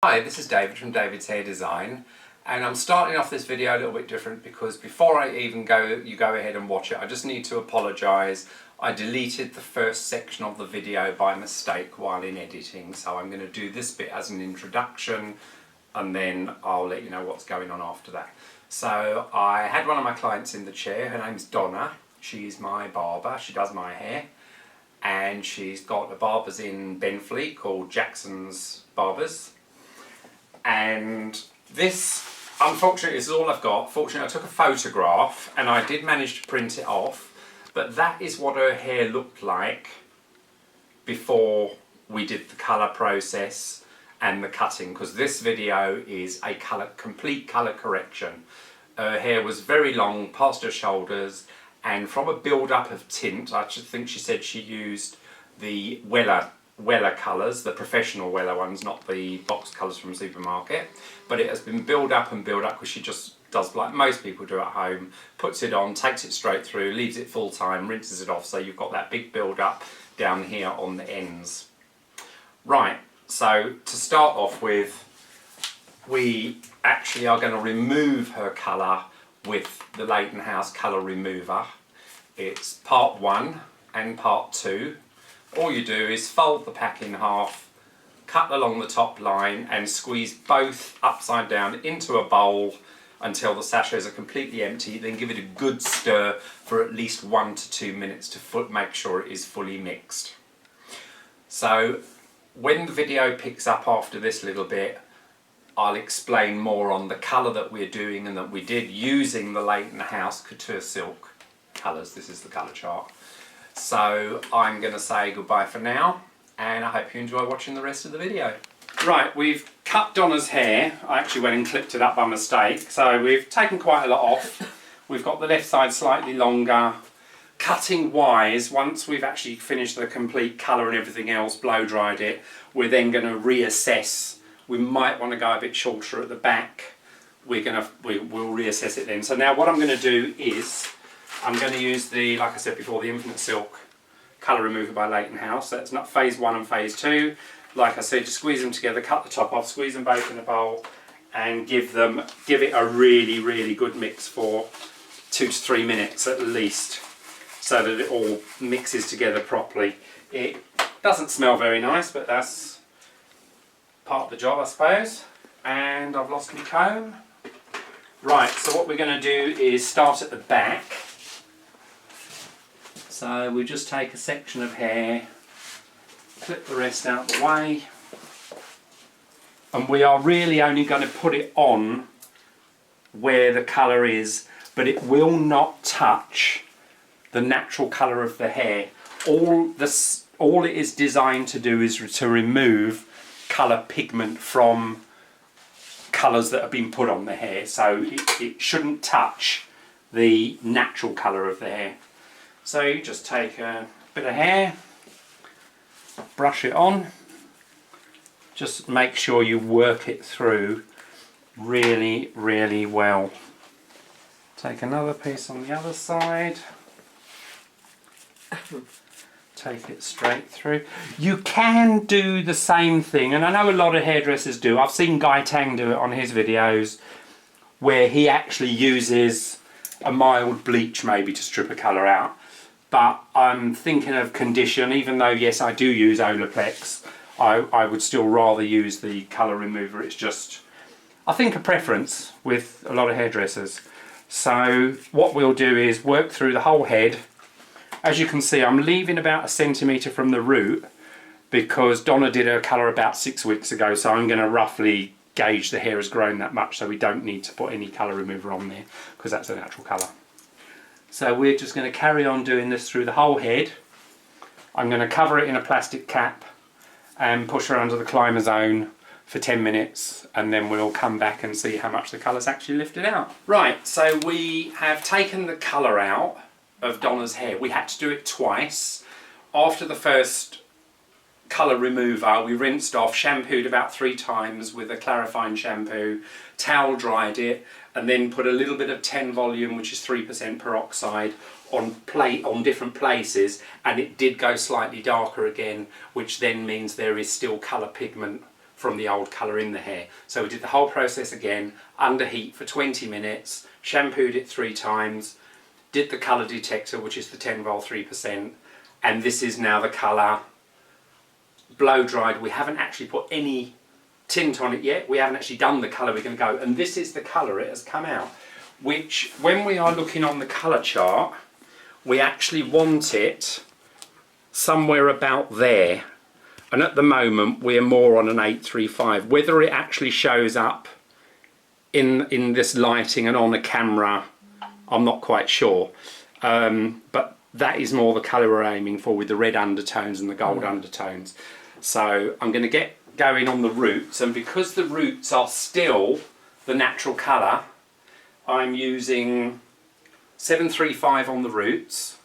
Hi, this is David from David's Hair Design, and I'm starting off this video a little bit different because before I even go ahead and watch it, I just need to apologise. I deleted the first section of the video by mistake while in editing, so I'm going to do this bit as an introduction and then I'll let you know what's going on after that. So I had one of my clients in the chair. Her name's Donna. She's my barber. She does my hair, and she's got a barbers in Benfleet called Jackson's Barbers. And this, unfortunately, this is all I've got. Fortunately, I took a photograph and I did manage to print it off, but that is what her hair looked like before we did the colour process and the cutting, because this video is a complete colour correction. Her hair was very long past her shoulders, and from a build-up of tint, I think she said she used the Weller colours, the professional Weller ones, not the box colours from the supermarket, but it has been build up because she just does like most people do at home, puts it on, takes it straight through, leaves it full time, rinses it off, so you've got that big build up down here on the ends. Right, so to start off with, we actually are going to remove her colour with the Leyton House colour remover. It's part 1 and part 2. All you do is fold the pack in half, cut along the top line and squeeze both upside down into a bowl until the sachets are completely empty. Then give it a good stir for at least 1 to 2 minutes to make sure it is fully mixed. So when the video picks up after this little bit, I'll explain more on the colour that we're doing and that we did using the Leyton House Couture Silk colours. This is the colour chart. So I'm going to say goodbye for now, and I hope you enjoy watching the rest of the video. Right, we've cut Donna's hair. I actually went and clipped it up by mistake, so we've taken quite a lot off. We've got the left side slightly longer. Cutting wise, once we've actually finished the complete colour and everything else, blow dried it, we're then going to reassess. We might want to go a bit shorter at the back. We'll reassess it then. So now what I'm going to do is I'm going to use the, like I said before, the Infinite Silk colour remover by Leyton House. That's not phase 1 and phase 2. Like I said, just squeeze them together, cut the top off, squeeze them both in a bowl, and give it a really good mix for 2 to 3 minutes at least, so that it all mixes together properly. It doesn't smell very nice, but that's part of the job, I suppose. And I've lost my comb. Right, so what we're going to do is start at the back. So we just take a section of hair, clip the rest out of the way, and we are really only going to put it on where the colour is, but it will not touch the natural colour of the hair. All it is designed to do is to remove colour pigment from colours that have been put on the hair, so it shouldn't touch the natural colour of the hair. So you just take a bit of hair, brush it on, just make sure you work it through really well. Take another piece on the other side, take it straight through. You can do the same thing, and I know a lot of hairdressers do. I've seen Guy Tang do it on his videos, where he actually uses a mild bleach maybe to strip a colour out. But I'm thinking of condition, even though yes I do use Olaplex, I would still rather use the colour remover. It's just, I think, a preference with a lot of hairdressers. So what we'll do is work through the whole head. As you can see, I'm leaving about 1 centimetre from the root because Donna did her colour about 6 weeks ago, so I'm going to roughly gauge the hair has grown that much, so we don't need to put any colour remover on there because that's a natural colour. So we're just going to carry on doing this through the whole head. I'm going to cover it in a plastic cap and push her under the climber zone for 10 minutes, and then we'll come back and see how much the colour's actually lifted out. Right, so we have taken the colour out of Donna's hair. We had to do it twice. After the first colour remover, we rinsed off, shampooed about 3 times with a clarifying shampoo, towel dried it, and then put a little bit of 10 volume, which is 3% peroxide, on different places, and it did go slightly darker again, which then means there is still colour pigment from the old colour in the hair. So we did the whole process again, under heat for 20 minutes, shampooed it 3 times, did the colour detector, which is the 10 vol 3%, and this is now the colour blow dried. We haven't actually put any tint on it yet, we haven't actually done the colour we're going to go, and this is the colour it has come out, which when we are looking on the colour chart, we actually want it somewhere about there, and at the moment we're more on an 835. Whether it actually shows up in this lighting and on a camera, I'm not quite sure, but that is more the colour we're aiming for, with the red undertones and the gold undertones. So I'm going to get going on the roots, and because the roots are still the natural colour, I'm using 735 on the roots.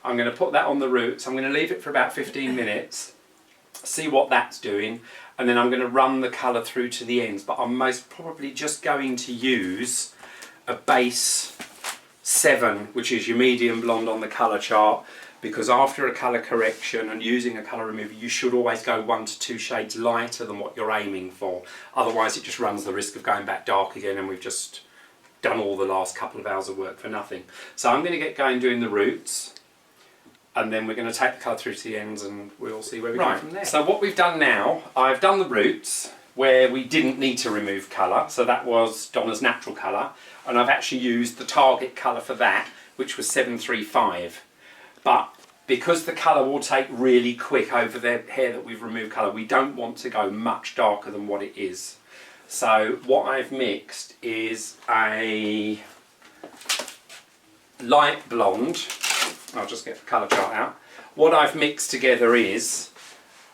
I'm going to put that on the roots. I'm going to leave it for about 15 minutes, see what that's doing, and then I'm going to run the colour through to the ends. But I'm most probably just going to use a base 7, which is your medium blonde on the colour chart, because after a colour correction and using a colour remover, you should always go 1 to 2 shades lighter than what you're aiming for. Otherwise it just runs the risk of going back dark again, and we've just done all the last couple of hours of work for nothing. So I'm going to get going doing the roots, and then we're going to take the colour through to the ends, and we'll see where we go from there. So what we've done now, I've done the roots where we didn't need to remove colour, so that was Donna's natural colour, and I've actually used the target colour for that, which was 735. But because the colour will take really quick over the hair that we've removed colour, we don't want to go much darker than what it is. So what I've mixed is a light blonde. I'll just get the colour chart out. What I've mixed together is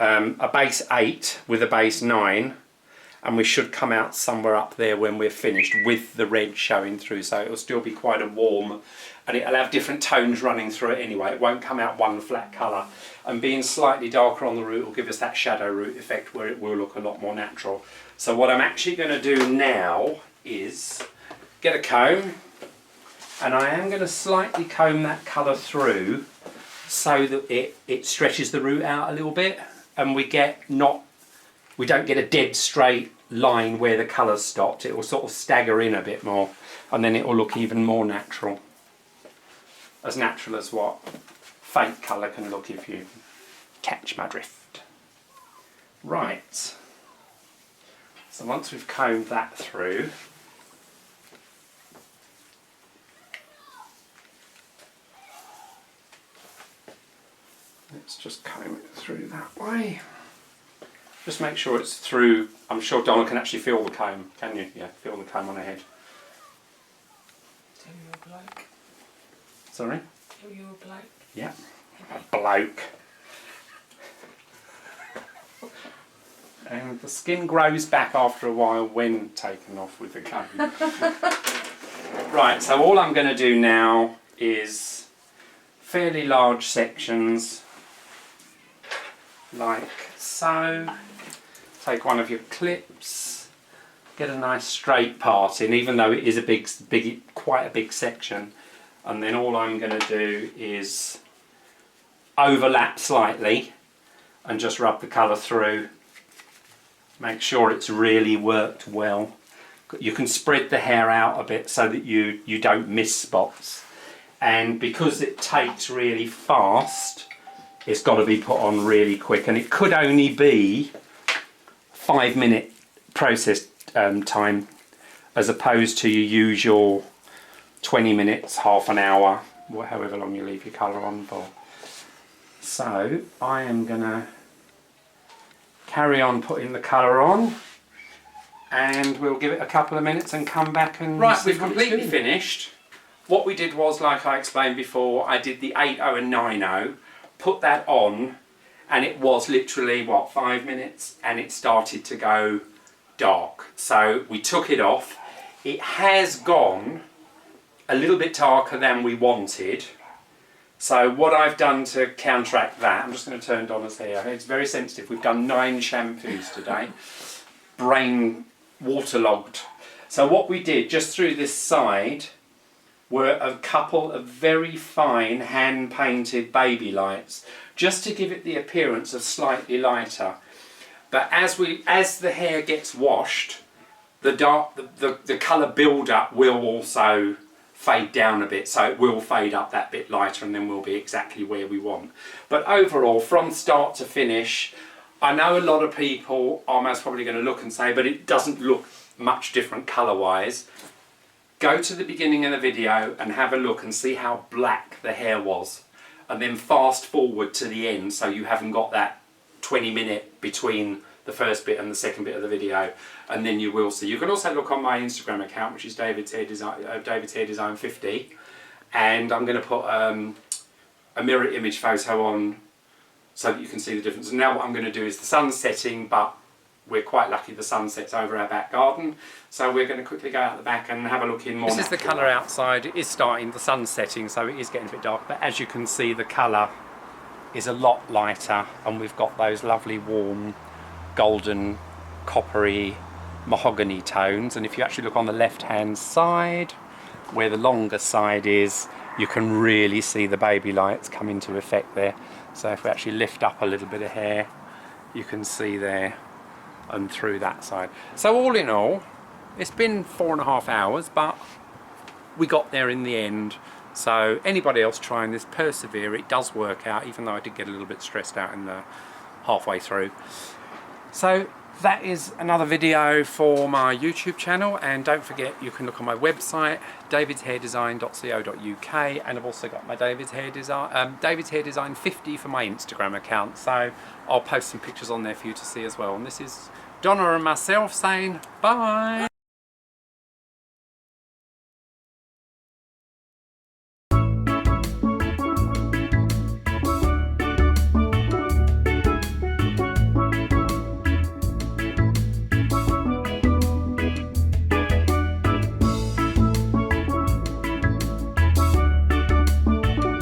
a base 8 with a base 9, and we should come out somewhere up there when we're finished, with the red showing through, so it'll still be quite a warm, and it'll have different tones running through it anyway. It won't come out one flat colour, and being slightly darker on the root will give us that shadow root effect where it will look a lot more natural. So what I'm actually going to do now is get a comb, and I am going to slightly comb that colour through so that it stretches the root out a little bit, and we don't get a dead straight line where the colour stopped. It will sort of stagger in a bit more, and then it will look even more natural. As natural as what fake colour can look, if you catch my drift. Right. So once we've combed that through, let's just comb it through that way. Just make sure it's through. I'm sure Donna can actually feel the comb. Can you? Yeah, feel the comb on her head. So you're a bloke. Sorry? So you're a bloke. Yeah, a bloke. And the skin grows back after a while when taken off with the comb. Right, so all I'm going to do now is fairly large sections, like so. Take one of your clips, get a nice straight part in, even though it is quite a big section. And then all I'm going to do is overlap slightly and just rub the colour through. Make sure it's really worked well. You can spread the hair out a bit so that you don't miss spots. And because it takes really fast, it's got to be put on really quick. And it could only be 5-minute process time, as opposed to your usual 20 minutes, half an hour, however long you leave your colour on for. So I am going to carry on putting the colour on, and we'll give it a couple of minutes and come back and right, we've completely finished. What we did was, like I explained before, I did the 8.0 and 9.0, put that on, and it was literally, what, 5 minutes, and it started to go dark. So we took it off. It has gone a little bit darker than we wanted. So what I've done to counteract that, I'm just going to turn Donna's hair. It's very sensitive. We've done 9 shampoos today. Brain waterlogged. So what we did, just through this side, were a couple of very fine hand-painted baby lights, just to give it the appearance of slightly lighter. But as the hair gets washed, the colour build-up will also fade down a bit, so it will fade up that bit lighter and then we'll be exactly where we want. But overall, from start to finish, I know a lot of people are most probably going to look and say, but it doesn't look much different colour-wise. Go to the beginning of the video and have a look and see how black the hair was, and then fast forward to the end so you haven't got that 20-minute between the first bit and the second bit of the video, and then you will see. You can also look on my Instagram account, which is David's Hair Design 50, and I'm going to put a mirror image photo on so that you can see the difference. And now what I'm going to do is the sun's setting, but we're quite lucky the sun sets over our back garden, so we're going to quickly go out the back and have a look in more. This is the colour outside. It is starting, the sun's setting, so it is getting a bit dark, but as you can see the colour is a lot lighter, and we've got those lovely warm golden coppery mahogany tones. And if you actually look on the left hand side where the longer side is, you can really see the baby lights come into effect there. So if we actually lift up a little bit of hair, you can see there and through that side. So all in all, it's been 4.5 hours, but we got there in the end. So anybody else trying this, persevere. It does work out, even though I did get a little bit stressed out in the halfway through. So that is another video for my YouTube channel, and don't forget you can look on my website davidshairdesign.co.uk, and I've also got my David's Hair Design 50 for my Instagram account, so I'll post some pictures on there for you to see as well. And this is Donna and myself saying bye.